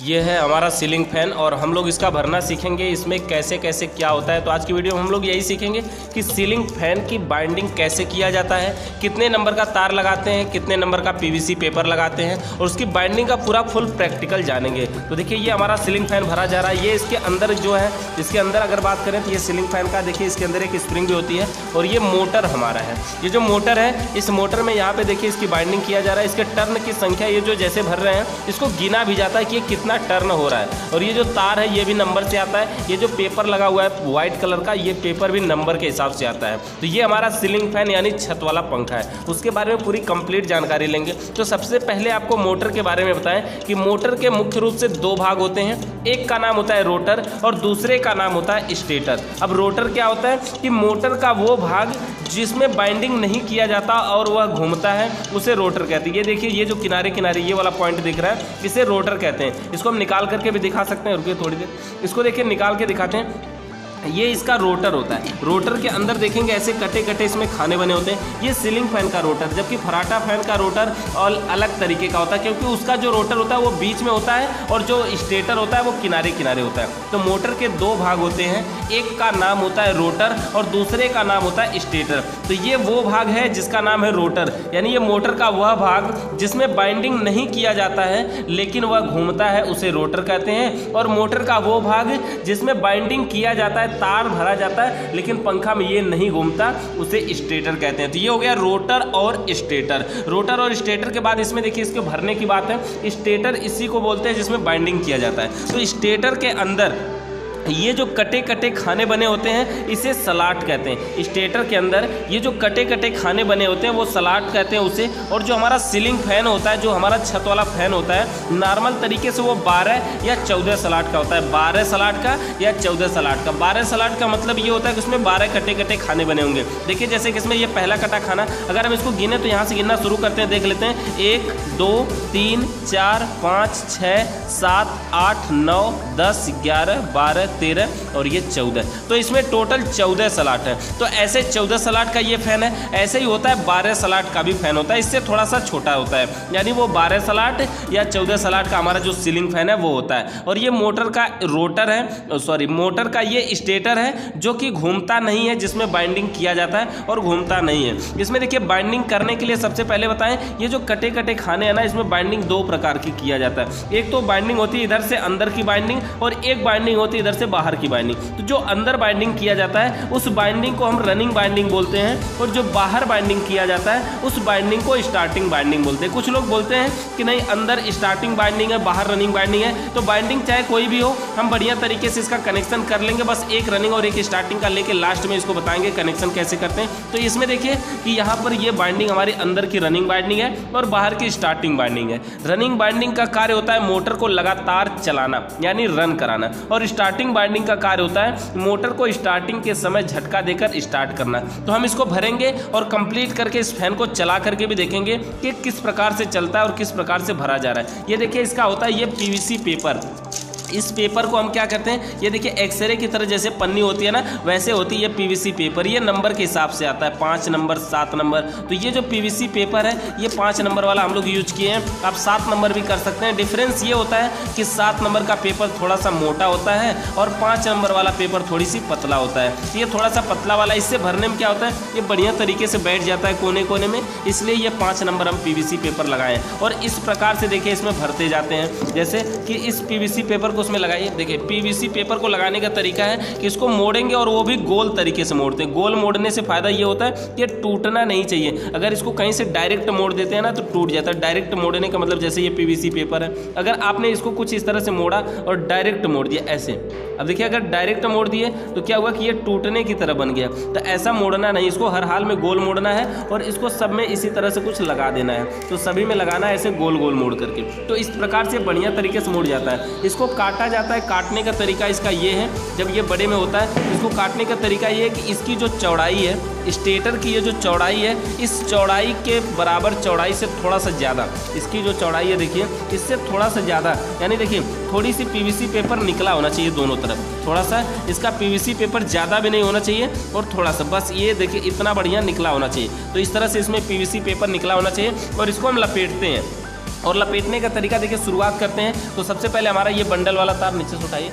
ये है हमारा सीलिंग फैन और हम लोग इसका भरना सीखेंगे, इसमें कैसे कैसे क्या होता है। तो आज की वीडियो में हम लोग यही सीखेंगे कि सीलिंग फैन की बाइंडिंग कैसे किया जाता है, कितने नंबर का तार लगाते हैं, कितने नंबर का पीवीसी पेपर लगाते हैं और उसकी बाइंडिंग का पूरा फुल प्रैक्टिकल जानेंगे। तो देखिए ये हमारा सीलिंग फैन भरा जा रहा है। ये इसके अंदर जो है, इसके अंदर अगर बात करें तो ये सीलिंग फैन का देखिए इसके अंदर एक स्प्रिंग भी होती है और ये मोटर हमारा है। ये जो मोटर है, इस मोटर में यहाँ पे देखिए इसकी बाइंडिंग किया जा रहा है। इसके टर्न की संख्या ये जो जैसे भर रहे हैं इसको गिना भी जाता है कि ये कितना टर्न हो रहा है। और ये जो तार है ये भी नंबर से आता है। ये जो पेपर लगा हुआ है व्हाइट कलर का, ये पेपर भी नंबर के हिसाब से आता है। तो ये हमारा सीलिंग फैन यानी छत वाला पंखा है। उसके बारे में पूरी कंप्लीट जानकारी लेंगे। तो सबसे पहले आपको मोटर के बारे में बताएं कि मोटर के मुख्य रूप से दो भाग होते हैं। एक का नाम होता है रोटर और दूसरे का नाम होता है स्टेटर। अब रोटर क्या होता है कि मोटर का वो भाग जिसमें बाइंडिंग नहीं किया जाता और वह घूमता है उसे रोटर कहते हैं। ये देखिए ये जो किनारे किनारे ये वाला पॉइंट दिख रहा है इसे रोटर कहते हैं। इसको हम निकाल करके भी दिखा सकते हैं। रुकिए थोड़ी देर, इसको देखिए निकाल के दिखाते हैं। ये इसका रोटर होता है। रोटर के अंदर देखेंगे ऐसे कटे कटे इसमें खाने बने होते हैं। ये सीलिंग फैन का रोटर, जबकि फराटा फैन का रोटर और अलग तरीके का होता है क्योंकि उसका जो रोटर होता है वो बीच में होता है और जो स्टेटर होता है वो किनारे किनारे होता है। तो मोटर के दो भाग होते हैं, एक का नाम होता है रोटर और दूसरे का नाम होता है स्टेटर। तो ये वो भाग है जिसका नाम है रोटर, यानी ये मोटर का वह भाग जिसमें बाइंडिंग नहीं किया जाता है लेकिन वह घूमता है उसे रोटर कहते हैं। और मोटर का वो भाग जिसमें बाइंडिंग किया जाता है, तार भरा जाता है लेकिन पंखा में ये नहीं घूमता, उसे स्टेटर कहते हैं। तो ये हो गया रोटर और स्टेटर। रोटर और स्टेटर के बाद इसमें देखिए इसके भरने की बात है। स्टेटर इसी को बोलते हैं जिसमें बाइंडिंग किया जाता है। तो स्टेटर के अंदर ये जो कटे कटे खाने बने होते हैं इसे सलाट कहते हैं। स्टेटर के अंदर ये जो कटे कटे खाने बने होते हैं वो सलाट कहते हैं उसे। और जो हमारा सीलिंग फैन होता है, जो हमारा छत वाला फैन होता है, नॉर्मल तरीके से वो 12 या 14 सलाट का होता है। 12 सलाट का या 14 सलाट का। 12 सलाट का मतलब ये होता है कि उसमें 12 कटे कटे खाने बने होंगे। देखिए जैसे कि इसमें ये पहला कटा खाना, अगर हम इसको गिने तो यहाँ से गिनना शुरू करते हैं, देख लेते हैं। 1 2 3 4 5 6 7 8 9 10 11 12 13 और ये 14। तो इसमें टोटल 14 सलाट है। तो ऐसे 14 सलाट का ये फैन है। ऐसे ही होता है 12 सलाट का भी फैन होता है, इससे थोड़ा सा छोटा होता है। यानी वो 12 सलाट या 14 सलाट का हमारा जो सीलिंग फैन है वो होता है। और ये मोटर का रोटर है, सॉरी मोटर का ये स्टेटर है जो कि घूमता नहीं है, जिसमें बाइंडिंग किया जाता है और घूमता नहीं है। इसमें देखिए बाइंडिंग करने के लिए सबसे पहले बताएं, ये जो कटे कटे खाने हैं ना, इसमें बाइंडिंग दो प्रकार की किया जाता है। एक तो बाइंडिंग होती है इधर से अंदर की बाइंडिंग और एक बाइंडिंग होती है इधर से बाहर की बाइंडिंग। तो जो अंदर बाइंडिंग किया जाता है उस बाइंडिंग को हम रनिंग बाइंडिंग बोलते हैं और जो बाहर बाइंडिंग किया जाता है उस बाइंडिंग को स्टार्टिंग बाइंडिंग बोलते हैं। कुछ लोग बोलते हैं कि नहीं अंदर स्टार्टिंग बाइंडिंग है बाहर रनिंग बाइंडिंग है। तो बाइंडिंग चाहे कोई भी हो, हम बढ़िया तरीके से इसका कनेक्शन कर लेंगे। बस एक रनिंग और एक स्टार्टिंग का लेके लास्ट में इसको बताएंगे कनेक्शन कैसे करते हैं। तो इसमें देखिए कि यहाँ पर ये बाइंडिंग हमारी अंदर की रनिंग बाइंडिंग है और बाहर की स्टार्टिंग बाइंडिंग है। रनिंग बाइंडिंग का कार्य होता है मोटर को लगातार चलाना यानी रन कराना, और स्टार्टिंग बाइंडिंग का कार्य होता है मोटर को स्टार्टिंग के समय झटका देकर स्टार्ट करना। तो हम इसको भरेंगे और कंप्लीट करके इस फैन को चला करके भी देखेंगे कि किस प्रकार से चलता है और किस प्रकार से भरा जा रहा है। ये देखिए इसका होता है ये पीवीसी पेपर। इस पेपर को हम क्या कहते हैं, ये देखिए एक्सरे की तरह जैसे पन्नी होती है ना, वैसे होती है ये पीवीसी पेपर। ये नंबर के हिसाब से आता है, 5 नंबर 7 नंबर। तो ये जो पीवीसी पेपर है ये 5 नंबर वाला हम लोग यूज किए हैं। आप 7 नंबर भी कर सकते हैं। डिफरेंस ये होता है कि 7 नंबर का पेपर थोड़ा सा मोटा होता है और 5 नंबर वाला पेपर थोड़ी सी पतला होता है। तो ये थोड़ा सा पतला वाला, इससे भरने में क्या होता है ये बढ़िया तरीके से बैठ जाता है कोने कोने में, इसलिए ये 5 नंबर हम पीवीसी पेपर लगाएं और इस प्रकार से देखिए इसमें भरते जाते हैं। जैसे कि इस पीवीसी पेपर उसमें लगाइए। देखिए पीवीसी पेपर को लगाने का तरीका है कि इसको मोड़ेंगे और वो भी गोल तरीके से मोड़ते हैं। गोल मोड़ने से फायदा ये होता है कि टूटना नहीं चाहिए। अगर इसको कहीं से डायरेक्ट मोड़ देते हैं ना तो टूट जाता है। डायरेक्ट मोड़ने का मतलब जैसे ये पीवीसी पेपर है, अगर आपने इसको कुछ इस तरह से मोड़ा और डायरेक्ट मोड़ दिया ऐसे, अब देखिए अगर डायरेक्ट मोड़ दिए तो क्या हुआ कि ये टूटने की तरह बन गया। तो ऐसा मोड़ना नहीं, इसको हर हाल में गोल मोड़ना है और इसको सब में इसी तरह से कुछ लगा देना है। तो सभी में लगाना है ऐसे गोल गोल मोड़ करके। तो इस प्रकार से बढ़िया तरीके से मोड़ जाता है। इसको काटा जाता है। काटने का तरीका इसका ये है, जब ये बड़े में होता है इसको काटने का तरीका ये है कि इसकी जो चौड़ाई है, स्टेटर की ये जो चौड़ाई है, इस चौड़ाई के बराबर चौड़ाई से थोड़ा सा ज़्यादा, इसकी जो चौड़ाई है देखिए इससे थोड़ा सा ज़्यादा, यानी देखिए थोड़ी सी पीवीसी पेपर निकला होना चाहिए दोनों तरफ। थोड़ा सा इसका पीवीसी पेपर ज़्यादा भी नहीं होना चाहिए और थोड़ा सा बस ये देखिए इतना बढ़िया निकला होना चाहिए। तो इस तरह से इसमें पीवीसी पेपर निकला होना चाहिए और इसको हम लपेटते हैं। और लपेटने का तरीका देखिए, शुरुआत करते हैं तो सबसे पहले हमारा ये बंडल वाला तार नीचे से उठाइए।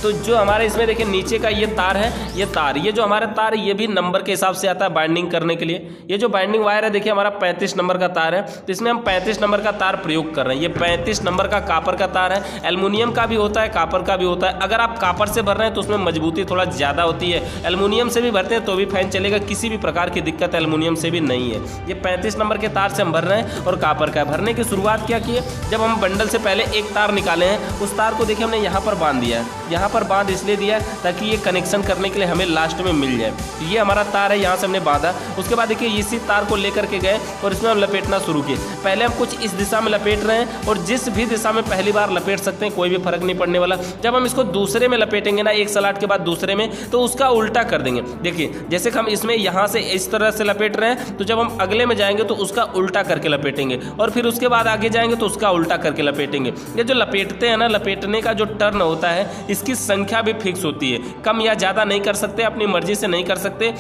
तो जो हमारे इसमें देखिए नीचे का ये तार है, ये जो हमारा तार ये भी नंबर के हिसाब से आता है बाइंडिंग करने के लिए। ये जो बाइंडिंग वायर है देखिए हमारा 35 नंबर का तार है, तो इसमें हम 35 नंबर का तार प्रयोग कर रहे हैं। ये 35 नंबर का कापर का तार है। एल्युमिनियम का भी होता है, कापर का भी होता है। अगर आप कापर से भर रहे हैं तो उसमें मजबूती थोड़ा ज़्यादा होती है। एल्युमिनियम से भी भरते हैं तो भी फैन चलेगा, किसी भी प्रकार की दिक्कत एल्युमिनियम से भी नहीं है। ये 35 नंबर के तार से हम भर रहे हैं और कापर का भरने की शुरुआत क्या की है, जब हम बंडल से पहले एक तार निकाले हैं, उस तार को देखिए हमने यहाँ पर बांध दिया है। यहाँ पर बांध इसलिए दिया ताकि ये कनेक्शन करने के लिए हमें लास्ट में मिल जाए। ये हमारा तार है, यहाँ से हमने बांधा। उसके बाद देखिए इसी तार को लेकर के गए और इसमें हम लपेटना शुरू किए। पहले हम कुछ इस दिशा में लपेट रहे हैं और जिस भी दिशा में पहली बार लपेट सकते हैं, कोई भी फर्क नहीं पड़ने वाला। जब हम इसको दूसरे में लपेटेंगे ना, एक सलाट के बाद दूसरे में, तो उसका उल्टा कर देंगे। देखिए जैसे हम इसमें यहाँ से इस तरह से लपेट रहे हैं, तो जब हम अगले में जाएंगे तो उसका उल्टा करके लपेटेंगे और फिर उसके बाद आगे जाएंगे तो उसका उल्टा करके लपेटेंगे। ये जो लपेटते हैं ना, लपेटने का जो टर्न होता है, इसकी संख्या भी फिक्स होती है। कम या ज़्यादा नहीं कर सकते, अपनी मर्जी से नहीं कर सकते।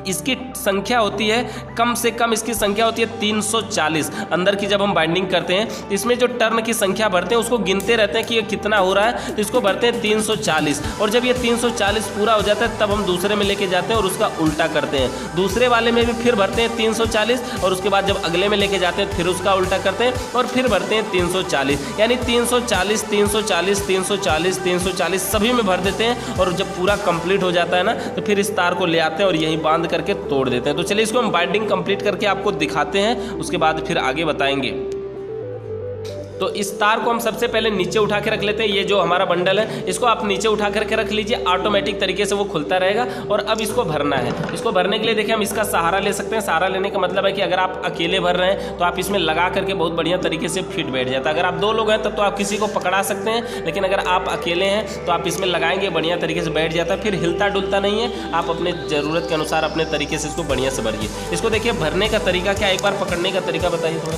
इसकी संख्या होती है, कम से कम इसकी संख्या होती है 340। अंदर की जब हम बाइंडिंग करते हैं, इसमें जो टर्न की संख्या भरते हैं उसको गिनते रहते हैं कि ये कितना हो रहा है, तो इसको भरते हैं 340। और जब ये 340 पूरा हो जाता है तब हम दूसरे में लेके जाते हैं और उसका उल्टा करते हैं। दूसरे वाले में भी फिर भरते हैं 340 और उसके बाद जब अगले में लेके जाते हैं फिर उसका उल्टा करते हैं और फिर भरते हैं 340। यानी 340 340 340 340 सभी में भर देते हैं। और जब पूरा कंप्लीट हो जाता है ना, तो फिर इस तार को ले आते हैं और यहीं बांध करके तोड़ देते हैं। तो चलिए इसको हम बाइंडिंग कंप्लीट करके आपको दिखाते हैं, उसके बाद फिर आगे बताएंगे। तो इस तार को हम सबसे पहले नीचे उठा के रख लेते हैं। ये जो हमारा बंडल है, इसको आप नीचे उठा करके रख लीजिए, ऑटोमेटिक तरीके से वो खुलता रहेगा। और अब इसको भरना है। इसको भरने के लिए देखिए हम इसका सहारा ले सकते हैं। सहारा लेने का मतलब है कि अगर आप अकेले भर रहे हैं तो आप इसमें लगा करके बहुत बढ़िया तरीके से फिट बैठ जाता है। अगर आप 2 लोग हैं तब तो आप किसी को पकड़ा सकते हैं, लेकिन अगर आप अकेले हैं तो आप इसमें लगाएंगे, बढ़िया तरीके से बैठ जाता है, फिर हिलता डुलता नहीं है। आप अपने ज़रूरत के अनुसार अपने तरीके से इसको बढ़िया से भरिए। इसको देखिए भरने का तरीका क्या है, एक बार पकड़ने का तरीका बताइए थोड़ा।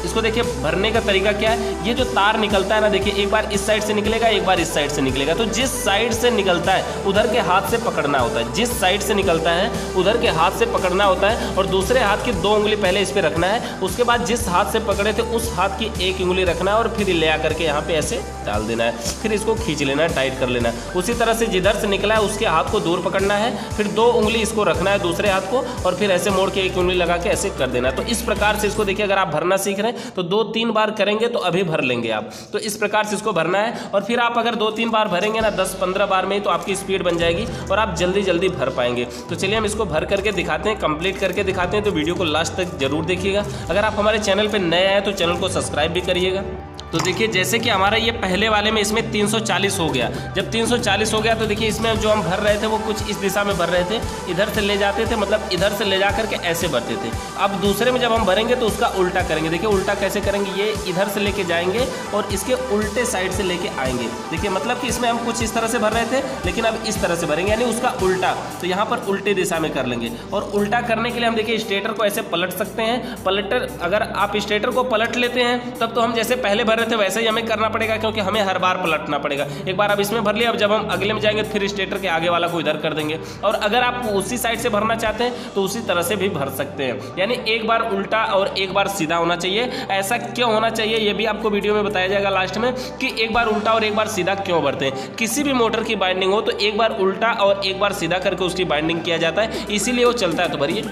इसको देखिए भरने का तरीका क्या है, ये जो तार निकलता है ना, देखिए एक बार इस साइड से निकलेगा, एक बार इस साइड से निकलेगा। तो जिस साइड से निकलता है उधर के हाथ से पकड़ना होता है। जिस साइड से निकलता है उधर के हाथ से पकड़ना होता है और दूसरे हाथ की 2 उंगली पहले इस पे रखना है। उसके बाद जिस हाथ से पकड़े थे उस हाथ की 1 उंगली रखना है और फिर ले आकर के यहाँ पे ऐसे डाल देना है। फिर इसको खींच लेना है, टाइट कर लेना है। उसी तरह से जिधर से निकला है उसके हाथ को दूर पकड़ना है, फिर 2 उंगली इसको रखना है दूसरे हाथ को और फिर ऐसे मोड़ के 1 उंगली लगा के ऐसे कर देना है। तो इस प्रकार से इसको देखिए, अगर आप भरना सीख रहे हैं तो 2-3 बार करेंगे तो अभी भर लेंगे आप। तो इस प्रकार से इसको भरना है और फिर आप अगर 2-3 बार भरेंगे ना, 10-15 बार में ही, तो आपकी स्पीड बन जाएगी और आप जल्दी जल्दी भर पाएंगे। तो चलिए हम इसको भर करके दिखाते हैं, कंप्लीट करके दिखाते हैं। तो वीडियो को लास्ट तक जरूर देखिएगा। अगर आप हमारे चैनल पर नए आए तो चैनल को सब्सक्राइब भी करिएगा। तो देखिए जैसे कि हमारा ये पहले वाले में इसमें 340 हो गया। जब 340 हो गया तो देखिए इसमें जो हम भर रहे थे वो कुछ इस दिशा में भर रहे थे, इधर से ले जाते थे, मतलब इधर से ले जा करके ऐसे भरते थे। अब दूसरे में जब हम भरेंगे तो उसका उल्टा करेंगे। देखिए उल्टा कैसे करेंगे, ये इधर से लेके जाएंगे और इसके उल्टे साइड से लेके आएंगे। देखिए मतलब कि इसमें हम कुछ इस तरह से भर रहे थे, लेकिन अब इस तरह से भरेंगे, यानी उसका उल्टा। तो यहाँ पर उल्टे दिशा में कर लेंगे। और उल्टा करने के लिए हम देखिए स्टेटर को ऐसे पलट सकते हैं। पलटर, अगर आप स्टेटर को पलट लेते हैं तब तो हम जैसे पहले भर रहे थे वैसे ही हमें करना पड़ेगा, क्योंकि हमें हर बार पलटना पड़ेगा। एक बार अब इसमें भर लिया, अब जब हम अगले में जाएंगे फिर स्टेटर के आगे वाला को इधर कर देंगे। और अगर आप उसी साइड से भरना चाहते हैं तो उसी तरह से भी भर सकते हैं। यानी एक बार उल्टा और एक बार सीधा होना चाहिए। ऐसा क्यों होना चाहिए ये भी आपको वीडियो में बताया जाएगा लास्ट में, कि एक बार उल्टा और एक बार सीधा क्यों भरते हैं। किसी भी मोटर की बाइंडिंग हो तो एक बार उल्टा और एक बार सीधा करके उसकी बाइंडिंग किया जाता है, इसीलिए वो चलता है। तो भरिए।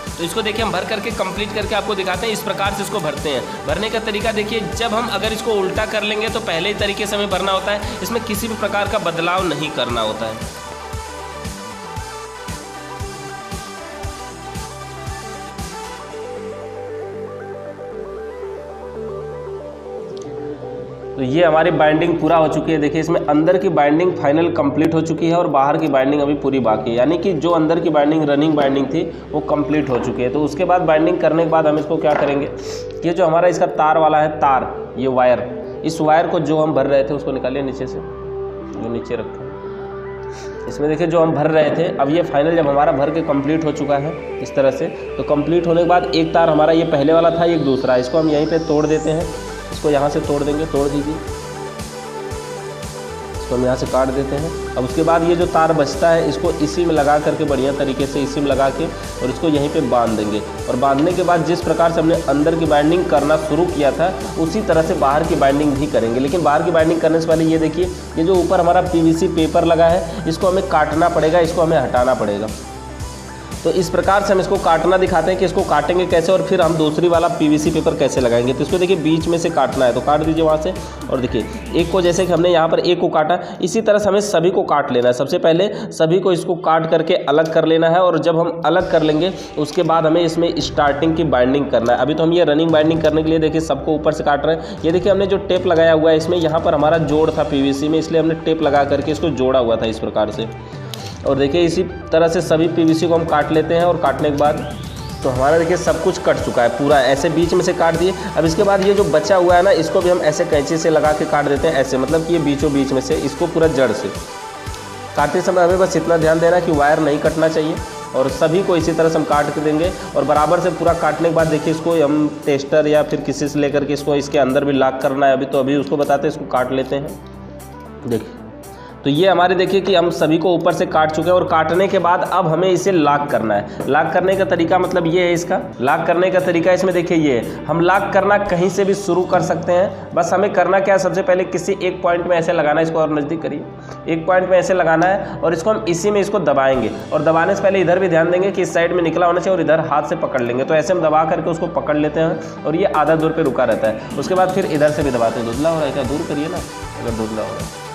तो इसको देखिए हम भर करके कंप्लीट करके आपको दिखाते हैं। इस प्रकार से इसको भरते हैं। भरने का तरीका देखिए, जब हम अगर इसको उल्टा कर लेंगे तो पहले ही तरीके से हमें भरना होता है। इसमें किसी भी प्रकार का बदलाव नहीं करना होता है। तो ये हमारी बाइंडिंग पूरा हो चुकी है। देखिए इसमें अंदर की बाइंडिंग फाइनल कंप्लीट हो चुकी है और बाहर की बाइंडिंग अभी पूरी बाकी है। यानी कि जो अंदर की बाइंडिंग रनिंग बाइंडिंग थी वो कंप्लीट हो चुकी है। तो उसके बाद बाइंडिंग करने के बाद हम इसको क्या करेंगे, ये जो हमारा इसका तार वाला है, तार, ये वायर, इस वायर को जो हम भर रहे थे उसको निकालिए नीचे से, जो नीचे रखा इसमें देखिए जो हम भर रहे थे। अब ये फाइनल जब हमारा भर के कंप्लीट हो चुका है इस तरह से, तो कंप्लीट होने के बाद एक तार हमारा ये पहले वाला था, एक दूसरा, इसको हम यहीं पे तोड़ देते हैं। इसको यहाँ से तोड़ देंगे, तोड़ दीजिए, तो हम यहाँ से काट देते हैं। अब उसके बाद ये जो तार बचता है इसको इसी में लगा करके बढ़िया तरीके से इसी में लगा के और इसको यहीं पे बांध देंगे। और बांधने के बाद जिस प्रकार से हमने अंदर की बाइंडिंग करना शुरू किया था उसी तरह से बाहर की बाइंडिंग भी करेंगे। लेकिन बाहर की बाइंडिंग करने से पहले ये देखिए, ये जो ऊपर हमारा PVC पेपर लगा है इसको हमें काटना पड़ेगा, इसको हमें हटाना पड़ेगा। तो इस प्रकार से हम इसको काटना दिखाते हैं कि इसको काटेंगे कैसे और फिर हम दूसरी वाला PVC पेपर कैसे लगाएंगे। तो इसको देखिए बीच में से काटना है, तो काट दीजिए वहाँ से। और देखिए एक को जैसे कि हमने यहाँ पर एक को काटा, इसी तरह से हमें सभी को काट लेना है। सबसे पहले सभी को इसको काट करके अलग कर लेना है और जब हम अलग कर लेंगे उसके बाद हमें इसमें स्टार्टिंग की बाइंडिंग करना है। अभी तो हम ये रनिंग बाइंडिंग करने के लिए देखिए सबको ऊपर से काट रहे हैं। ये देखिए हमने जो टेप लगाया हुआ है इसमें यहाँ पर हमारा जोड़ था PVC में, इसलिए हमने टेप लगा करके इसको जोड़ा हुआ था इस प्रकार से। और देखिए इसी तरह से सभी PVC को हम काट लेते हैं और काटने के बाद तो हमारा देखिए सब कुछ कट चुका है पूरा, ऐसे बीच में से काट दिए। अब इसके बाद ये जो बचा हुआ है ना इसको भी हम ऐसे कैंची से लगा के काट देते हैं ऐसे, मतलब कि ये बीचों बीच में से इसको पूरा जड़ से काटते समय हमें बस इतना ध्यान देना कि वायर नहीं कटना चाहिए। और सभी को इसी तरह से हम काट के देंगे और बराबर से पूरा काटने के बाद देखिए इसको हम टेस्टर या फिर किसी से लेकर के इसको इसके अंदर भी लॉक करना है। अभी उसको बताते हैं, इसको काट लेते हैं। देखिए तो ये हमारे देखिए कि हम सभी को ऊपर से काट चुके हैं और काटने के बाद अब हमें इसे लॉक करना है। लॉक करने का तरीका मतलब ये है, इसका लॉक करने का तरीका इसमें देखिए ये है। हम लॉक करना कहीं से भी शुरू कर सकते हैं, बस हमें करना क्या है, सबसे पहले किसी एक पॉइंट में ऐसे लगाना है, इसको और नज़दीक करिए, एक पॉइंट में ऐसे लगाना है और इसको हम इसी में इसको दबाएंगे। और दबाने से पहले इधर भी ध्यान देंगे कि इस साइड में निकला होना चाहिए और इधर हाथ से पकड़ लेंगे। तो ऐसे हम दबा करके उसको पकड़ लेते हैं और ये आधा दूर पर रुका रहता है। उसके बाद फिर इधर से भी दबाते हैं। धुंधला हो रहा है क्या, दूर करिए ना अगर धुंधला हो रहा है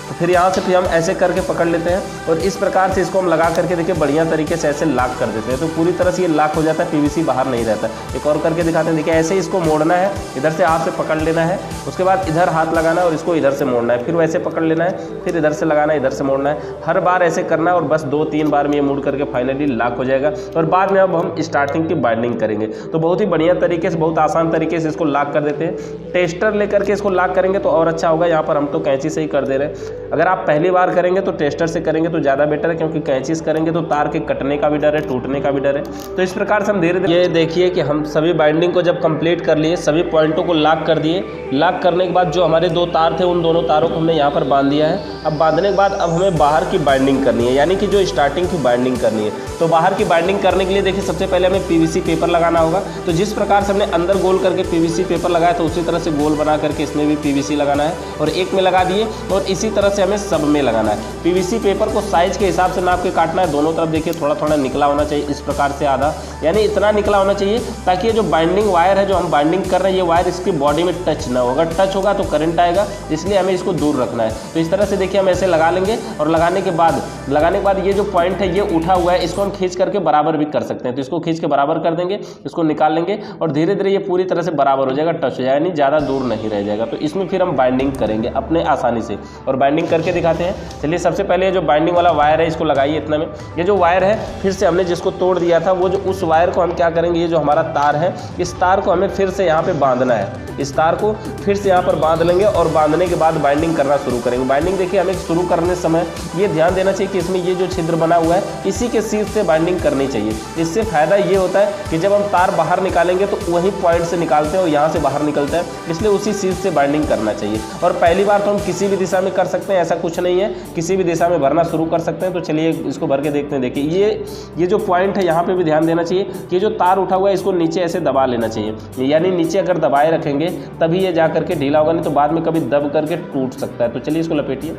तो फिर यहाँ से भी हम ऐसे करके पकड़ लेते हैं और इस प्रकार से इसको हम लगा करके देखिए बढ़िया तरीके से ऐसे लॉक कर देते हैं। तो पूरी तरह से ये लॉक हो जाता है, PVC बाहर नहीं रहता। एक और करके दिखाते हैं, देखिए ऐसे ही इसको मोड़ना है, इधर से हाथ से पकड़ लेना है, उसके बाद इधर हाथ लगाना है और इसको इधर से मोड़ना है, फिर वैसे पकड़ लेना है, फिर इधर से लगाना है, इधर से मोड़ना है। हर बार ऐसे करना है और बस 2-3 बार में ये मोड़ करके फाइनली लॉक हो जाएगा। और बाद में अब हम स्टार्टिंग की बाइंडिंग करेंगे। तो बहुत ही बढ़िया तरीके से, बहुत आसान तरीके से इसको लॉक कर देते हैं। टेस्टर लेकर के इसको लॉक करेंगे तो और अच्छा होगा। यहाँ पर हम तो कैंची से ही कर दे रहे हैं। अगर आप पहली बार करेंगे तो टेस्टर से करेंगे तो ज़्यादा बेटर है, क्योंकि कैंची से करेंगे तो तार के कटने का भी डर है, टूटने का भी डर है। तो इस प्रकार से हम धीरे धीरे ये देखिए कि हम सभी बाइंडिंग को जब कंप्लीट कर लिए, सभी पॉइंटों को लॉक कर दिए। लॉक करने के बाद जो हमारे 2 तार थे उन दोनों तारों को हमने यहाँ पर बांध दिया है। अब बांधने के बाद अब हमें बाहर की बाइंडिंग करनी है, यानी कि जो स्टार्टिंग की बाइंडिंग करनी है। तो बाहर की बाइंडिंग करने के लिए देखिए सबसे पहले हमें PVC पेपर लगाना होगा। तो जिस प्रकार से हमने अंदर गोल करके PVC पेपर लगाया तो उसी तरह से गोल बना करके इसमें भी PVC लगाना है और एक में लगा दिए और इसी तरह से हमें सब में लगाना है। PVC पेपर को साइज के हिसाब से नाप के काटना है। दोनों तरफ देखिए थोड़ा थोड़ा निकला होना चाहिए, इस प्रकार से आधा, यानी इतना निकला होना चाहिए ताकि ये जो बाइंडिंग वायर है जो हम बाइंडिंग कर रहे हैं ये वायर इसकी बॉडी में टच ना हो। अगर टच होगा तो करंट आएगा, इसलिए हमें इसको दूर रखना है। तो इस तरह से देखिए हम ऐसे लगा लेंगे और लगाने के बाद ये जो पॉइंट है ये उठा हुआ है, इसको हम खींच करके बराबर भी कर सकते हैं। तो इसको खींच के बराबर कर देंगे, इसको निकाल लेंगे और धीरे धीरे ये पूरी तरह से बराबर हो जाएगा, टच हो जाएगा, यानी ज़्यादा दूर नहीं रह जाएगा। तो इसमें फिर हम बाइंडिंग करेंगे अपने आसानी से और बाइंडिंग करके दिखाते हैं। चलिए सबसे पहले जो बाइंडिंग वाला वायर है इसको लगाइए इतना में। ये जो वायर है फिर से हमने जिसको तोड़ दिया था वो जो उस वायर को हम क्या करेंगे, ये जो हमारा तार है इस तार को हमें फिर से यहाँ पे बांधना है। इस तार को फिर से यहाँ पर बांध लेंगे और बांधने के बाद बाइंडिंग करना शुरू करेंगे। बाइंडिंग देखिए हमें शुरू करने समय ये ध्यान देना चाहिए कि इसमें ये जो छिद्र बना हुआ है इसी के शीर्ष से बाइंडिंग करनी चाहिए। इससे फायदा ये होता है कि जब हम तार बाहर निकालेंगे तो वही पॉइंट से निकालते हैं और यहाँ से बाहर निकलता है, इसलिए उसी शीर्ष से बाइंडिंग करना चाहिए। और पहली बार तो हम किसी भी दिशा में कर सकते हैं, ऐसा कुछ नहीं है, किसी भी दिशा में भरना शुरू कर सकते हैं। तो चलिए इसको भर के देखते हैं। देखिए ये जो पॉइंट है यहाँ पे भी ध्यान देना चाहिए कि जो तार उठा हुआ है इसको नीचे ऐसे दबा लेना चाहिए, यानी नीचे अगर दबाए रखेंगे तभी ये जा करके ढीला होगा, नहीं तो बाद में कभी दब करके टूट सकता है। तो चलिए इसको लपेटिए।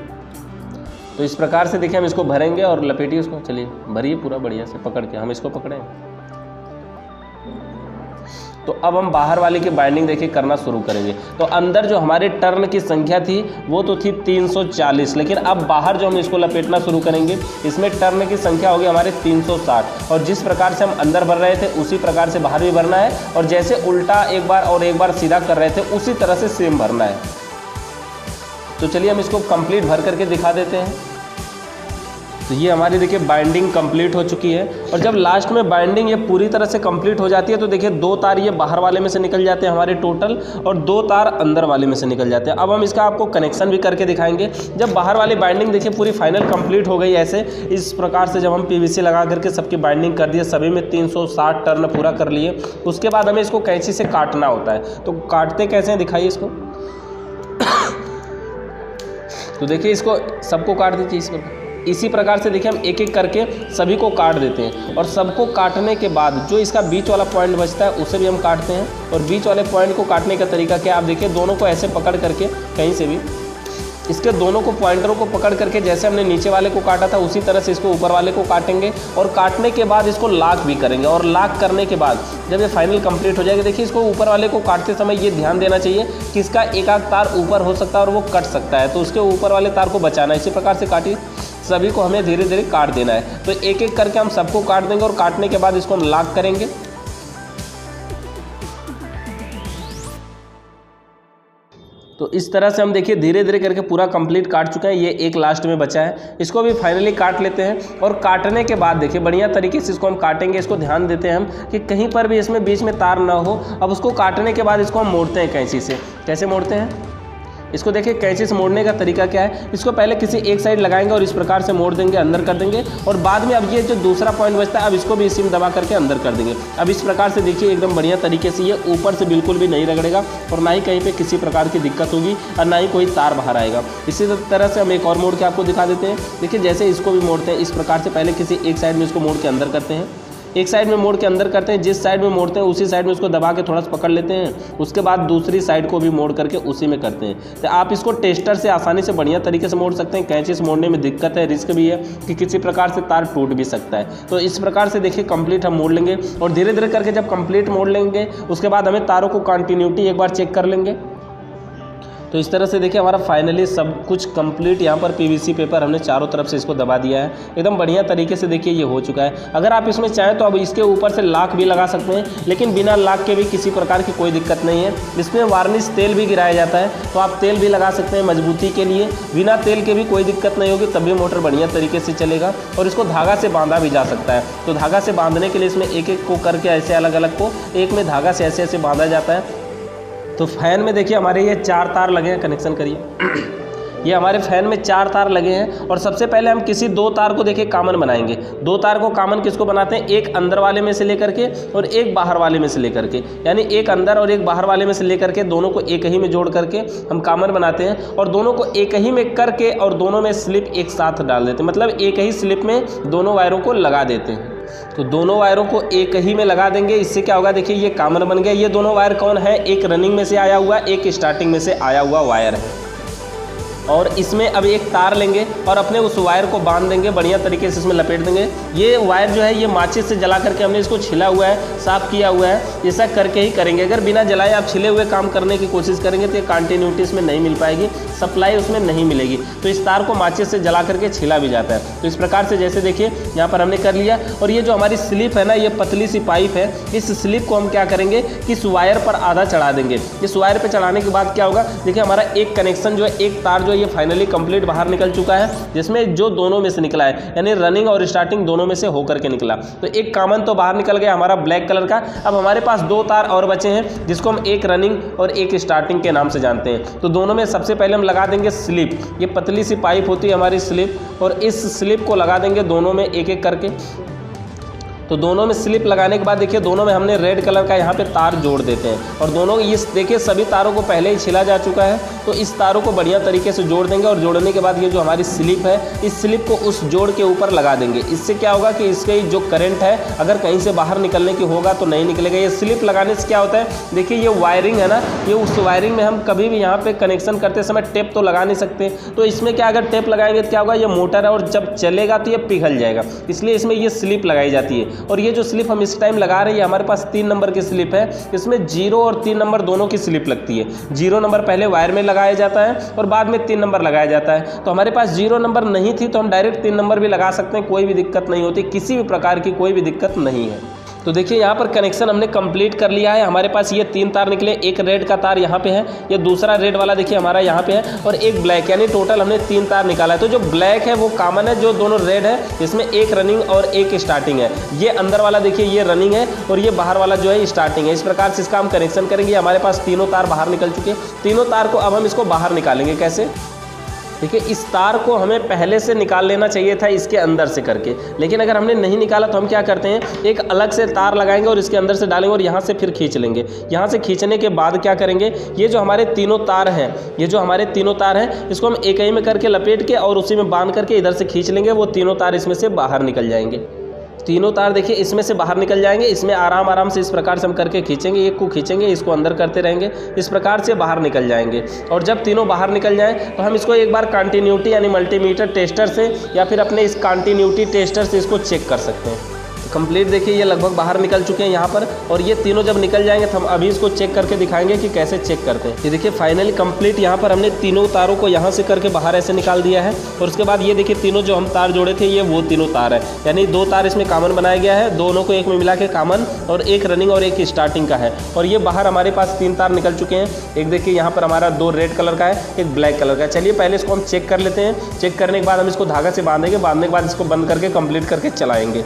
तो इस प्रकार से देखिए हम इसको भरेंगे और लपेटिए उसको। चलिए भरिए पूरा बढ़िया से पकड़ के, हम इसको पकड़ें। तो अब हम बाहर वाले की बाइंडिंग देखिए करना शुरू करेंगे। तो अंदर जो हमारे टर्न की संख्या थी वो तो थी 340, लेकिन अब बाहर जो हम इसको लपेटना शुरू करेंगे इसमें टर्न की संख्या होगी हमारे 360। और जिस प्रकार से हम अंदर भर रहे थे उसी प्रकार से बाहर भी भरना है और जैसे उल्टा एक बार और एक बार सीधा कर रहे थे उसी तरह से सेम भरना है। तो चलिए हम इसको कंप्लीट भर करके दिखा देते हैं। तो ये हमारी देखिए बाइंडिंग कंप्लीट हो चुकी है और जब लास्ट में बाइंडिंग ये पूरी तरह से कंप्लीट हो जाती है तो देखिए 2 तार ये बाहर वाले में से निकल जाते हैं हमारे टोटल और 2 तार अंदर वाले में से निकल जाते हैं। अब हम इसका आपको कनेक्शन भी करके दिखाएंगे। जब बाहर वाली बाइंडिंग देखिए पूरी फाइनल कंप्लीट हो गई ऐसे इस प्रकार से, जब हम PVC लगा करके सबकी बाइंडिंग कर दिए, सभी में 360 टर्न पूरा कर लिए, उसके बाद हमें इसको कैंची से काटना होता है। तो काटते कैसे हैं दिखाइए इसको। तो देखिए इसको सबको काट दीजिए इसी प्रकार से देखिए हम एक एक करके सभी को काट देते हैं। और सबको काटने के बाद जो इसका बीच वाला पॉइंट बचता है उसे भी हम काटते हैं। और बीच वाले पॉइंट को काटने का तरीका क्या है, आप देखिए दोनों को ऐसे पकड़ करके कहीं से भी इसके दोनों को पॉइंटरों को पकड़ करके जैसे हमने नीचे वाले को काटा था उसी तरह से इसको ऊपर वाले को काटेंगे। और काटने के बाद इसको लॉक भी करेंगे। और लॉक करने के बाद जब ये फाइनल कंप्लीट हो जाएगा, देखिए इसको ऊपर वाले को काटते समय ये ध्यान देना चाहिए कि इसका एक आध तार ऊपर हो सकता है और वो कट सकता है, तो उसके ऊपर वाले तार को बचाना है। इसी प्रकार से काटिए, सभी को हमें धीरे धीरे काट देना है। तो एक एक करके हम सबको काट देंगे और काटने के बाद इसको हम लॉक करेंगे। तो इस तरह से हम देखिए धीरे धीरे करके पूरा कंप्लीट काट चुके हैं। ये एक लास्ट में बचा है, इसको भी फाइनली काट लेते हैं। और काटने के बाद देखिए बढ़िया तरीके से इसको हम काटेंगे। इसको ध्यान देते हैं हम कि कहीं पर भी इसमें बीच में तार ना हो। अब उसको काटने के बाद इसको हम मोड़ते हैं कैंची से। कैसे मोड़ते हैं इसको देखिए, कैंची से मोड़ने का तरीका क्या है, इसको पहले किसी एक साइड लगाएंगे और इस प्रकार से मोड़ देंगे, अंदर कर देंगे। और बाद में अब ये जो दूसरा पॉइंट बचता है अब इसको भी इसी में दबा करके अंदर कर देंगे। अब इस प्रकार से देखिए एकदम बढ़िया तरीके से ये ऊपर से बिल्कुल भी नहीं रगड़ेगा और ना ही कहीं पे किसी प्रकार की दिक्कत होगी और ना ही कोई तार बाहर आएगा। इसी तरह से हम एक और मोड़ के आपको दिखा देते हैं। देखिए जैसे इसको भी मोड़ते हैं इस प्रकार से, पहले किसी एक साइड में इसको मोड़ के अंदर करते हैं, एक साइड में मोड़ के अंदर करते हैं, जिस साइड में मोड़ते हैं उसी साइड में उसको दबा के थोड़ा सा पकड़ लेते हैं। उसके बाद दूसरी साइड को भी मोड़ करके उसी में करते हैं। तो आप इसको टेस्टर से आसानी से बढ़िया तरीके से मोड़ सकते हैं। कैंची से मोड़ने में दिक्कत है, रिस्क भी है कि किसी प्रकार से तार टूट भी सकता है। तो इस प्रकार से देखिए कंप्लीट हम मोड़ लेंगे और धीरे धीरे करके जब कंप्लीट मोड़ लेंगे उसके बाद हमें तारों को कंटिन्यूटी एक बार चेक कर लेंगे। तो इस तरह से देखिए हमारा फाइनली सब कुछ कंप्लीट यहाँ पर पीवीसी पेपर हमने चारों तरफ से इसको दबा दिया है। एकदम बढ़िया तरीके से देखिए ये हो चुका है। अगर आप इसमें चाहें तो अब इसके ऊपर से लॉक भी लगा सकते हैं, लेकिन बिना लॉक के भी किसी प्रकार की कोई दिक्कत नहीं है। इसमें वार्निश तेल भी गिराया जाता है, तो आप तेल भी लगा सकते हैं मजबूती के लिए। बिना तेल के भी कोई दिक्कत नहीं होगी, तब भी मोटर बढ़िया तरीके से चलेगा। और इसको धागा से बांधा भी जा सकता है। तो धागा से बांधने के लिए इसमें एक एक को करके ऐसे अलग अलग को एक में धागा से ऐसे ऐसे बांधा जाता है। तो फैन में देखिए हमारे ये 4 तार लगे हैं, कनेक्शन करिए। ये हमारे फैन में 4 तार लगे हैं। और सबसे पहले हम किसी 2 तार को देखिए कॉमन बनाएंगे। 2 तार को कॉमन किसको बनाते हैं, एक अंदर वाले में से लेकर के और एक बाहर वाले में से लेकर के, यानी एक अंदर और एक बाहर वाले में से लेकर के दोनों को एक ही में जोड़ करके हम कॉमन बनाते हैं। और दोनों को एक ही में करके और दोनों में स्लिप एक साथ डाल देते हैं, मतलब एक ही स्लिप में दोनों वायरों को लगा देते हैं। तो दोनों वायरों को एक ही में लगा देंगे। इससे क्या होगा, देखिए ये कॉमन बन गया। ये दोनों वायर कौन है, एक रनिंग में से आया हुआ, एक स्टार्टिंग में से आया हुआ वायर है। और इसमें अब एक तार लेंगे और अपने उस वायर को बांध देंगे, बढ़िया तरीके से इसमें लपेट देंगे। ये वायर जो है ये माचिस से जला करके हमने इसको छिला हुआ है, साफ़ किया हुआ है। ऐसा करके ही करेंगे। अगर बिना जलाए आप छिले हुए काम करने की कोशिश करेंगे तो ये कंटिन्यूटी इसमें नहीं मिल पाएगी, सप्लाई उसमें नहीं मिलेगी। तो इस तार को माचिस से जला करके छिला भी जाता है। तो इस प्रकार से जैसे देखिए यहाँ पर हमने कर लिया। और ये जो हमारी स्लिप है ना, ये पतली सी पाइप है, इस स्लिप को हम क्या करेंगे कि इस वायर पर आधा चढ़ा देंगे। इस वायर पर चढ़ाने के बाद क्या होगा, देखिए हमारा एक कनेक्शन जो है, एक तार जो है ये फाइनली कंप्लीट बाहर निकल चुका है, जिसमें जो दोनों में से निकला है, यानी रनिंग और स्टार्टिंग दोनों में से होकर के निकला। तो एक कॉमन तो बाहर निकल गया हमारा ब्लैक कलर का। अब हमारे पास 2 तार और बचे हैं, जिसको हम एक रनिंग और एक स्टार्टिंग के नाम से जानते हैं। तो दोनों में सबसे पहले हम लगा देंगे स्लिप। ये पतली सी पाइप होती है हमारी स्लिप, और इस स्लिप को लगा देंगे दोनों में एक एक करके। तो दोनों में स्लिप लगाने के बाद देखिए दोनों में हमने रेड कलर का यहाँ पे तार जोड़ देते हैं। और दोनों इस देखिए सभी तारों को पहले ही छिला जा चुका है। तो इस तारों को बढ़िया तरीके से जोड़ देंगे। और जोड़ने के बाद ये जो हमारी स्लिप है, इस स्लिप को उस जोड़ के ऊपर लगा देंगे। इससे क्या होगा कि इसके जो करंट है अगर कहीं से बाहर निकलने की होगा तो नहीं निकलेगा। ये स्लिप लगाने से क्या होता है, देखिए ये वायरिंग है ना, ये उस वायरिंग में हम कभी भी यहाँ पे कनेक्शन करते समय टेप तो लगा नहीं सकते। तो इसमें क्या, अगर टेप लगाएंगे तो क्या होगा, ये मोटर है और जब चलेगा तो ये पिघल जाएगा, इसलिए इसमें ये स्लिप लगाई जाती है। और ये जो स्लिप हम इस टाइम लगा रहे हैं, हमारे पास 3 नंबर की स्लिप है। इसमें 0 और 3 नंबर दोनों की स्लिप लगती है। 0 नंबर पहले वायर में लगाया जाता है और बाद में 3 नंबर लगाया जाता है। तो हमारे पास 0 नंबर नहीं थी तो हम डायरेक्ट 3 नंबर भी लगा सकते हैं, कोई भी दिक्कत नहीं होती, किसी भी प्रकार की कोई भी दिक्कत नहीं है। तो देखिए यहाँ पर कनेक्शन हमने कंप्लीट कर लिया है। हमारे पास ये 3 तार निकले, एक रेड का तार यहाँ पे है, ये दूसरा रेड वाला देखिए हमारा यहाँ पे है, और एक ब्लैक, यानी टोटल हमने 3 तार निकाला है। तो जो ब्लैक है वो कॉमन है, जो दोनों रेड है इसमें एक रनिंग और एक स्टार्टिंग है। ये अंदर वाला देखिए ये रनिंग है और ये बाहर वाला जो है स्टार्टिंग है। इस प्रकार से इसका हम कनेक्शन करेंगे। हमारे पास तीनों तार बाहर निकल चुके हैं। तीनों तार को अब हम इसको बाहर निकालेंगे। कैसे, देखिए इस तार को हमें पहले से निकाल लेना चाहिए था इसके अंदर से करके, लेकिन अगर हमने नहीं निकाला तो हम क्या करते हैं, एक अलग से तार लगाएंगे और इसके अंदर से डालेंगे और यहाँ से फिर खींच लेंगे। यहाँ से खींचने के बाद क्या करेंगे, ये जो हमारे तीनों तार हैं, ये जो हमारे तीनों तार हैं, इसको हम एक ही में करके लपेट के और उसी में बांध करके इधर से खींच लेंगे। वो तीनों तार इसमें से बाहर निकल जाएंगे। तीनों तार देखिए इसमें से बाहर निकल जाएंगे। इसमें आराम आराम से इस प्रकार से हम करके खींचेंगे, एक को खींचेंगे, इसको अंदर करते रहेंगे, इस प्रकार से बाहर निकल जाएंगे। और जब तीनों बाहर निकल जाएं तो हम इसको एक बार कंटिन्यूटी यानी मल्टीमीटर टेस्टर से या फिर अपने इस कंटिन्यूटी टेस्टर से इसको चेक कर सकते हैं। कंप्लीट देखिए ये लगभग बाहर निकल चुके हैं यहाँ पर, और ये तीनों जब निकल जाएंगे तो हम अभी इसको चेक करके दिखाएंगे कि कैसे चेक करते हैं। ये देखिए फाइनली कंप्लीट यहाँ पर हमने तीनों तारों को यहाँ से करके बाहर ऐसे निकाल दिया है। और उसके बाद ये देखिए तीनों जो हम तार जोड़े थे ये वो तीनों तार है, यानी 2 तार इसमें कॉमन बनाया गया है, दोनों को एक में मिला के कॉमन, और एक रनिंग और एक स्टार्टिंग का है। और ये बाहर हमारे पास 3 तार निकल चुके हैं। एक देखिए यहाँ पर हमारा 2 रेड कलर का है, एक ब्लैक कलर का है। चलिए पहले इसको हम चेक कर लेते हैं। चेक करने के बाद हम इसको धागा से बांधेंगे, बांधने के बाद इसको बंद करके कंप्लीट करके चलाएंगे।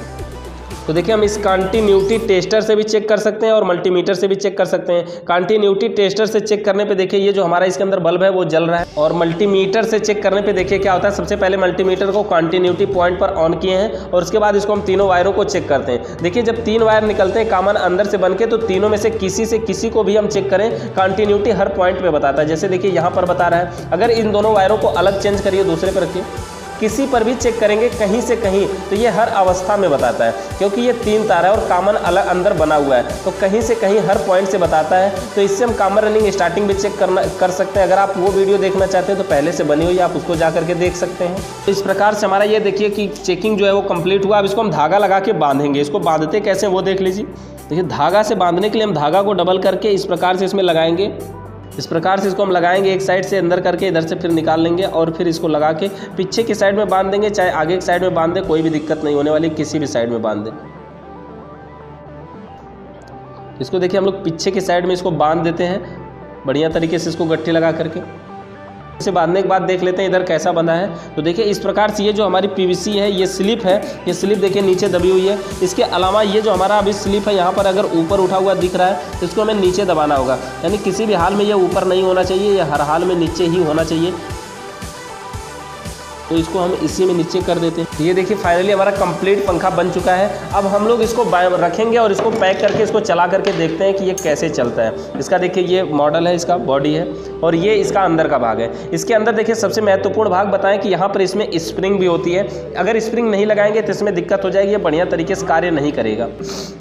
तो देखिए हम इस कंटिन्यूटी टेस्टर से भी चेक कर सकते हैं और मल्टीमीटर से भी चेक कर सकते हैं। कंटिन्यूटी टेस्टर से चेक करने पे देखिए ये जो हमारा इसके अंदर बल्ब है वो जल रहा है, और मल्टीमीटर से चेक करने पे देखिए क्या होता है। सबसे पहले मल्टीमीटर को कंटिन्यूटी पॉइंट पर ऑन किए हैं और उसके बाद इसको हम तीनों वायरों को चेक करते हैं। देखिए जब 3 वायर निकलते हैं कॉमन अंदर से बन के, तो तीनों में से किसी को भी हम चेक करें, कंटिन्यूटी हर पॉइंट पर बताता है। जैसे देखिए यहाँ पर बता रहा है, अगर इन दोनों वायरों को अलग चेंज करिए, दूसरे पर रखिए, किसी पर भी चेक करेंगे कहीं से कहीं, तो ये हर अवस्था में बताता है। क्योंकि ये 3 तार है और कॉमन अलग अंदर बना हुआ है, तो कहीं से कहीं हर पॉइंट से बताता है। तो इससे हम कॉमन रनिंग स्टार्टिंग भी चेक कर सकते हैं। अगर आप वो वीडियो देखना चाहते हैं तो पहले से बनी हुई आप उसको जा करके देख सकते हैं। तो इस प्रकार से हमारा ये देखिए कि चेकिंग जो है वो कंप्लीट हुआ। अब इसको हम धागा लगा के बांधेंगे। इसको बांधते कैसे वो देख लीजिए। देखिए धागा से बांधने के लिए हम धागा को डबल करके इस प्रकार से इसमें लगाएंगे। इस प्रकार से इसको हम लगाएंगे, एक साइड से अंदर करके इधर से फिर निकाल लेंगे और फिर इसको लगा के पीछे की साइड में बांध देंगे। चाहे आगे की साइड में बांध दें, कोई भी दिक्कत नहीं होने वाली, किसी भी साइड में बांध दें। इसको देखिए हम लोग पीछे की साइड में इसको बांध देते हैं बढ़िया तरीके से, इसको गट्ठी लगा करके। इसे बांधने के बाद देख लेते हैं इधर कैसा बंधा है। तो देखिए इस प्रकार से ये जो हमारी पीवीसी है, ये स्लिप है, ये स्लिप देखिए नीचे दबी हुई है। इसके अलावा ये जो हमारा अभी स्लिप है यहाँ पर अगर ऊपर उठा हुआ दिख रहा है तो इसको हमें नीचे दबाना होगा, यानी किसी भी हाल में ये ऊपर नहीं होना चाहिए, ये हर हाल में नीचे ही होना चाहिए। तो इसको हम इसी में नीचे कर देते हैं। ये देखिए फाइनली हमारा कंप्लीट पंखा बन चुका है। अब हम लोग इसको रखेंगे और इसको पैक करके इसको चला करके देखते हैं कि ये कैसे चलता है। इसका देखिए ये मॉडल है, इसका बॉडी है और ये इसका अंदर का भाग है। इसके अंदर देखिए सबसे महत्वपूर्ण भाग बताएं कि यहाँ पर इसमें स्प्रिंग भी होती है। अगर स्प्रिंग नहीं लगाएंगे तो इसमें दिक्कत हो जाएगी, ये बढ़िया तरीके से कार्य नहीं करेगा।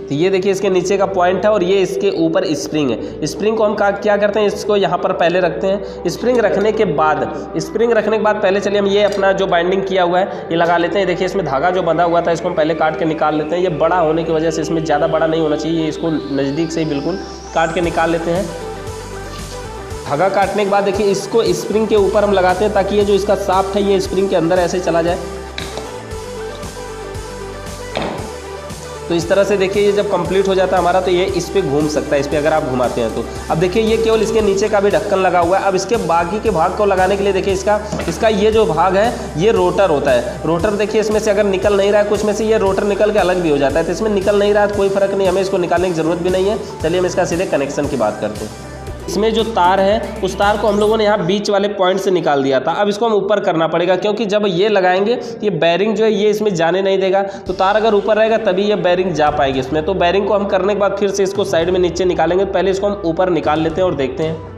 तो ये देखिए इसके नीचे का पॉइंट है और ये इसके ऊपर स्प्रिंग है। स्प्रिंग को हम क्या करते हैं, इसको यहाँ पर पहले रखते हैं। स्प्रिंग रखने के बाद पहले चलिए हम ये अपना जो बाइंडिंग किया हुआ है ये लगा लेते हैं। देखिए इसमें धागा जो बंधा हुआ था इसको हम पहले काट के निकाल लेते हैं। ये बड़ा होने की वजह से इसमें ज़्यादा बड़ा नहीं होना चाहिए, इसको नज़दीक से ही बिल्कुल काट के निकाल लेते हैं। धागा काटने के बाद देखिए इसको स्प्रिंग के ऊपर हम लगाते हैं ताकि ये जो इसका शाफ्ट है ये स्प्रिंग के अंदर ऐसे चला जाए। तो इस तरह से देखिए ये जब कंप्लीट हो जाता है हमारा तो ये इस पे घूम सकता है, इस पे अगर आप घुमाते हैं तो। अब देखिए ये केवल इसके नीचे का भी ढक्कन लगा हुआ है। अब इसके बाकी के भाग को लगाने के लिए देखिए इसका ये जो भाग है ये रोटर होता है। रोटर देखिए इसमें से अगर निकल नहीं रहा है, कुछ में से ये रोटर निकल के अलग भी हो जाता है, तो इसमें निकल नहीं रहा है कोई फ़र्क नहीं, हमें इसको निकालने की ज़रूरत भी नहीं है। चलिए हम इसका सीधे कनेक्शन की बात करते हैं। इसमें जो तार है उस तार को हम लोगों ने यहाँ बीच वाले पॉइंट से निकाल दिया था। अब इसको हम ऊपर करना पड़ेगा क्योंकि जब ये लगाएंगे ये बैरिंग जो है ये इसमें जाने नहीं देगा। तो तार अगर ऊपर रहेगा तभी ये बैरिंग जा पाएगी इसमें। तो बैरिंग को हम करने के बाद फिर से इसको साइड में नीचे निकालेंगे। पहले इसको हम ऊपर निकाल लेते हैं और देखते हैं।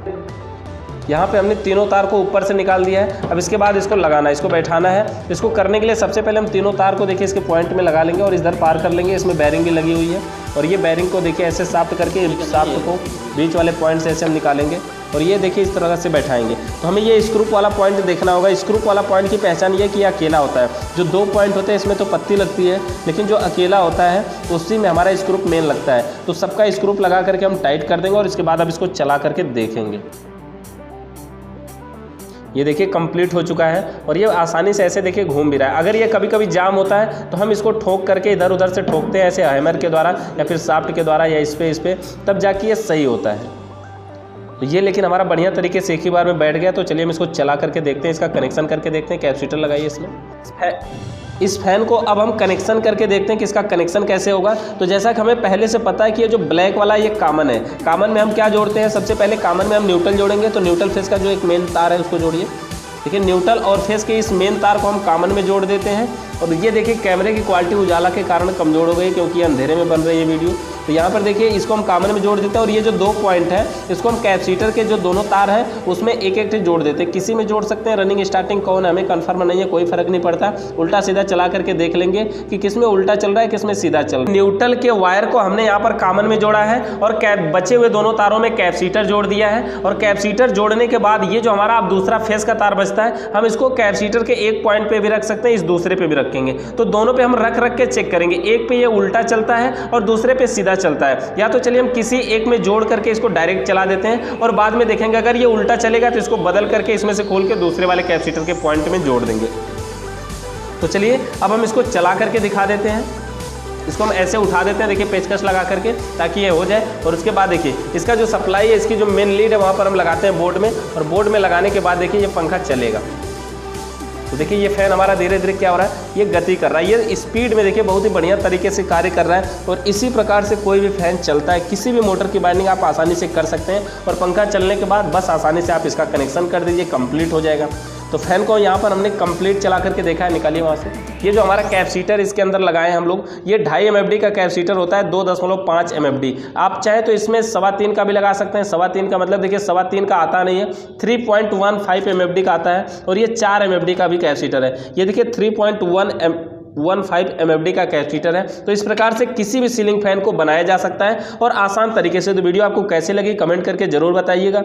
यहाँ पे हमने तीनों तार को ऊपर से निकाल दिया है। अब इसके बाद इसको लगाना है, इसको बैठाना है। इसको करने के लिए सबसे पहले हम तीनों तार को देखिए इसके पॉइंट में लगा लेंगे और इधर पार कर लेंगे। इसमें बैरिंग भी लगी हुई है और ये बैरिंग को देखिए ऐसे साफ्ट करके साफ्ट को बीच वाले पॉइंट से ऐसे हम निकालेंगे और ये देखिए इस तरह से बैठाएंगे। तो हमें ये स्क्रू वाला पॉइंट देखना होगा। स्क्रू वाला पॉइंट की पहचान ये कि ये अकेला होता है। जो 2 पॉइंट होते हैं इसमें तो पत्ती लगती है, लेकिन जो अकेला होता है उसी में हमारा स्क्रू मेन लगता है। तो सबका स्क्रू लगा करके हम टाइट कर देंगे और इसके बाद अब इसको चला करके देखेंगे। ये देखिए कंप्लीट हो चुका है और ये आसानी से ऐसे देखिए घूम भी रहा है। अगर ये कभी कभी जाम होता है तो हम इसको ठोक करके इधर उधर से ठोकते हैं ऐसे हैमर के द्वारा या फिर शाफ्ट के द्वारा या इस पे तब जाके ये सही होता है। तो ये लेकिन हमारा बढ़िया तरीके से एक ही बार में बैठ गया। तो चलिए हम इसको चला करके देखते हैं, इसका कनेक्शन करके देखते हैं। कैपेसिटर लगाइए इसमें। इस फैन को अब हम कनेक्शन करके देखते हैं कि इसका कनेक्शन कैसे होगा। तो जैसा कि हमें पहले से पता है कि ये जो ब्लैक वाला ये कॉमन है। कॉमन में हम क्या जोड़ते हैं, सबसे पहले कॉमन में हम न्यूट्रल जोड़ेंगे। तो न्यूट्रल फेस का जो एक मेन तार है उसको जोड़िए। देखिए न्यूट्रल और फेस के इस मेन तार को हम कॉमन में जोड़ देते हैं। और ये देखिए कैमरे की क्वालिटी उजाला के कारण कमज़ोर हो गई क्योंकि ये अंधेरे में बन रही है वीडियो। तो यहाँ पर देखिए इसको हम कॉमन में जोड़ देते हैं और ये जो 2 पॉइंट है इसको हम कैपेसिटर के जो दोनों तार हैं उसमें एक एक जोड़ देते हैं। किसी में जोड़ सकते हैं, रनिंग स्टार्टिंग कौन है हमें कन्फर्म नहीं है, कोई फर्क नहीं पड़ता। उल्टा सीधा चला करके देख लेंगे कि किस में उल्टा चल रहा है किस में सीधा चल रहा है। न्यूट्रल के वायर को हमने यहाँ पर कॉमन में जोड़ा है और बचे हुए दोनों तारों में कैपेसिटर जोड़ दिया है। और कैपेसिटर जोड़ने के बाद ये जो हमारा अब दूसरा फेस का तार बचता है हम इसको कैपेसिटर के एक पॉइंट पे भी रख सकते हैं, इस दूसरे पे भी रखेंगे। तो दोनों पे हम रख रख के चेक करेंगे, एक पे ये उल्टा चलता है और दूसरे पे सीधा चलता है। या तो चलिए हम किसी एक में जोड़ करके इसको डायरेक्ट चला देते हैं और बाद में देखेंगे अगर ये उल्टा चलेगा तो इसको बदल करके इसमें से खोल के दूसरे वाले कैपेसिटर के पॉइंट में जोड़ देंगे। तो चलिए अब हम इसको चला करके दिखा देते हैं। इसको हम ऐसे उठा देते हैं, देखिए पेचकस लगा करके ताकि ये हो जाए। और उसके बाद देखिए इसका जो सप्लाई है, इसकी जो मेन लीड है वहाँ पर हम लगाते हैं बोर्ड में, और बोर्ड में लगाने के बाद देखिए ये पंखा चलेगा। तो देखिए ये फैन हमारा धीरे धीरे क्या हो रहा है, ये गति कर रहा है, ये स्पीड में देखिए बहुत ही बढ़िया तरीके से कार्य कर रहा है। और इसी प्रकार से कोई भी फैन चलता है, किसी भी मोटर की वायरिंग आप आसानी से कर सकते हैं। और पंखा चलने के बाद बस आसानी से आप इसका कनेक्शन कर दीजिए, कंप्लीट हो जाएगा। तो फैन को यहाँ पर हमने कंप्लीट चला करके देखा है, निकालिए वहाँ से। ये जो हमारा कैपेसिटर इसके अंदर लगाए हैं हम लोग, ये 2.5 MFD का कैपेसिटर होता है, 2.5 MFD। आप चाहे तो इसमें 3.25 का भी लगा सकते हैं। 3.25 का मतलब देखिए 3.25 का आता नहीं है, 3.15 MFD का आता है। और ये 4 MFD का भी कैपेसिटर है, ये देखिए 3.15 MFD का कैपेसिटर है। तो इस प्रकार से किसी भी सीलिंग फैन को बनाया जा सकता है और आसान तरीके से। तो वीडियो आपको कैसे लगी कमेंट करके ज़रूर बताइएगा।